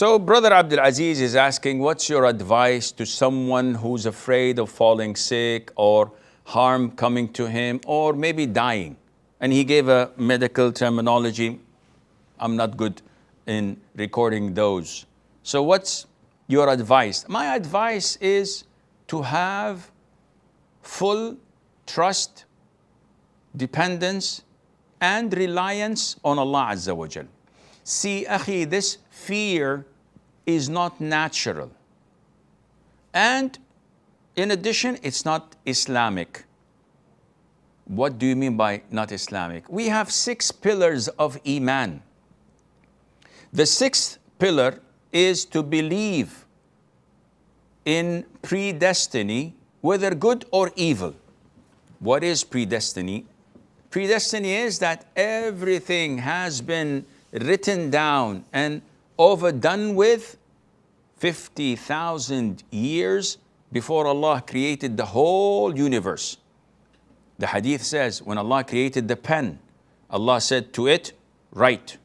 So Brother Abdul Aziz is asking, what's your advice to someone who's afraid of falling sick or harm coming to him or maybe dying? And he gave a medical terminology. I'm not good in recording those. So what's your advice? My advice is to have full trust, dependence, and reliance on Allah Azza wa Jal. See, akhi, this fear is not natural. And in addition, it's not Islamic. What do you mean by not Islamic? We have 6 pillars of Iman. The 6th pillar is to believe in predestiny, whether good or evil. What is predestiny? Predestiny is that everything has been written down and overdone with 50,000 years before Allah created the whole universe. The hadith says, when Allah created the pen, Allah said to it, write.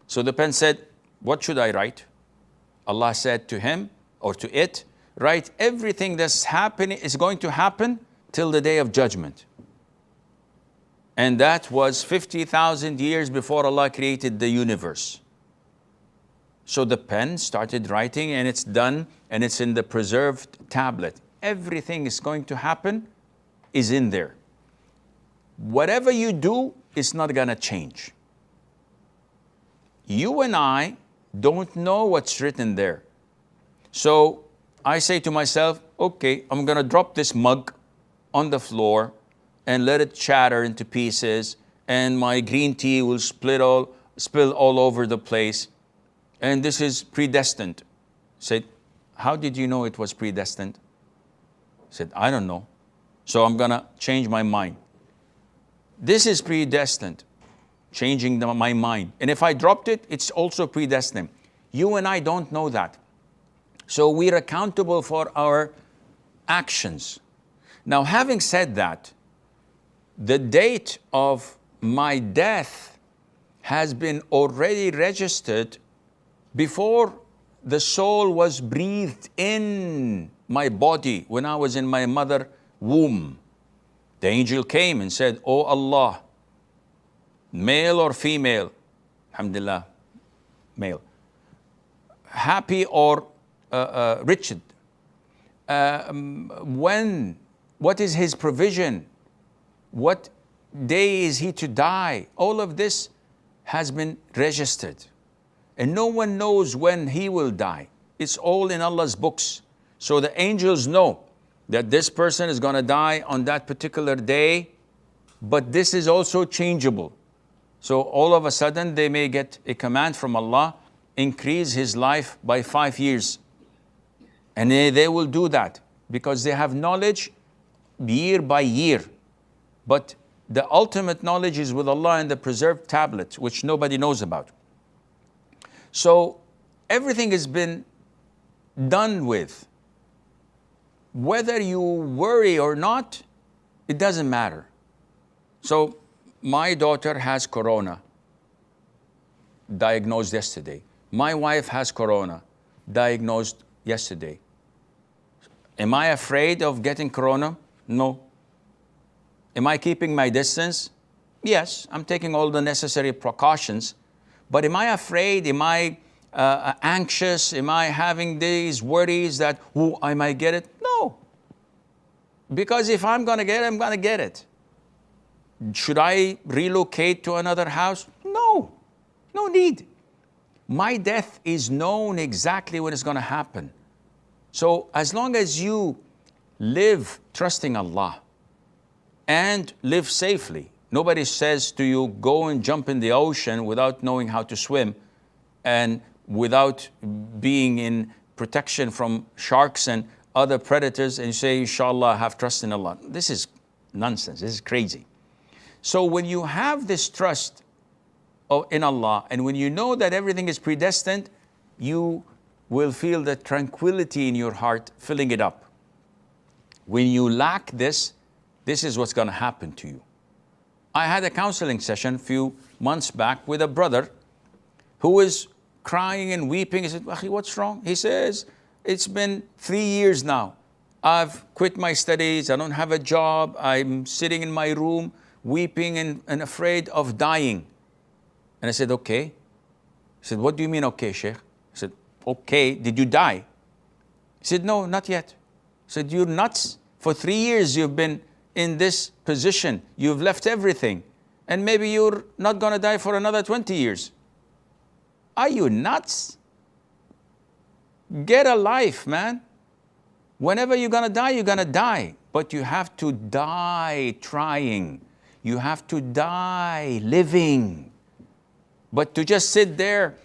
So the pen said, what should I write? Allah said to him or to it, write everything that's happening, is going to happen till the day of judgment. And that was 50,000 years before Allah created the universe. So the pen started writing and it's done and it's in the preserved tablet. Everything is going to happen is in there. Whatever you do, it's not going to change. You and I don't know what's written there. So I say to myself, okay, I'm going to drop this mug on the floor and let it shatter into pieces, and my green tea will spill all over the place. And this is predestined. Said, how did you know it was predestined? Said, I don't know. So I'm going to change my mind. This is predestined, changing my mind. And if I dropped it, it's also predestined. You and I don't know that. So we're accountable for our actions. Now, having said that, the date of my death has been already registered before the soul was breathed in my body when I was in my mother's womb. The angel came and said, "Oh Allah, male or female?" Alhamdulillah, male. Happy or wretched? When? What is his provision? What day is he to die? All of this has been registered. And no one knows when he will die. It's all in Allah's books. So the angels know that this person is going to die on that particular day, but this is also changeable. So all of a sudden they may get a command from Allah, increase his life by 5 years. And they will do that because they have knowledge year by year. But the ultimate knowledge is with Allah in the preserved tablet, which nobody knows about. So everything has been done with. Whether you worry or not, it doesn't matter. So my daughter has corona, diagnosed yesterday. My wife has corona, diagnosed yesterday. Am I afraid of getting corona? No. Am I keeping my distance? Yes, I'm taking all the necessary precautions. But am I afraid? Am I anxious? Am I having these worries that, oh, I might get it? No. Because if I'm going to get it, I'm going to get it. Should I relocate to another house? No. No need. My death is known exactly when it's going to happen. So as long as you live trusting Allah and live safely, nobody says to you, go and jump in the ocean without knowing how to swim and without being in protection from sharks and other predators, and you say, inshallah, have trust in Allah. This is nonsense. This is crazy. So when you have this trust in Allah, and when you know that everything is predestined, you will feel the tranquility in your heart filling it up. When you lack this, this is what's going to happen to you. I had a counseling session a few months back with a brother who is crying and weeping. I said, "Akhi, what's wrong?" He says, "It's been 3 years now. I've quit my studies. I don't have a job. I'm sitting in my room, weeping and afraid of dying." And I said, "Okay." He said, "What do you mean, okay, Sheikh?" I said, "Okay, did you die?" He said, "No, not yet." I said, "You're nuts. For 3 years you've been in this position. You've left everything. And maybe you're not going to die for another 20 years. Are you nuts? Get a life, man. Whenever you're going to die, you're going to die. But you have to die trying. You have to die living. But to just sit there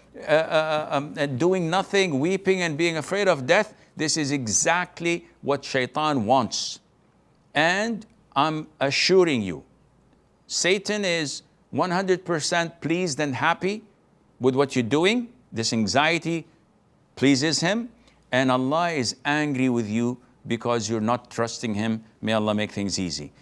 doing nothing, weeping and being afraid of death, this is exactly what shaitan wants. And I'm assuring you, Satan is 100% pleased and happy with what you're doing. This anxiety pleases him. And Allah is angry with you because you're not trusting him. May Allah make things easy.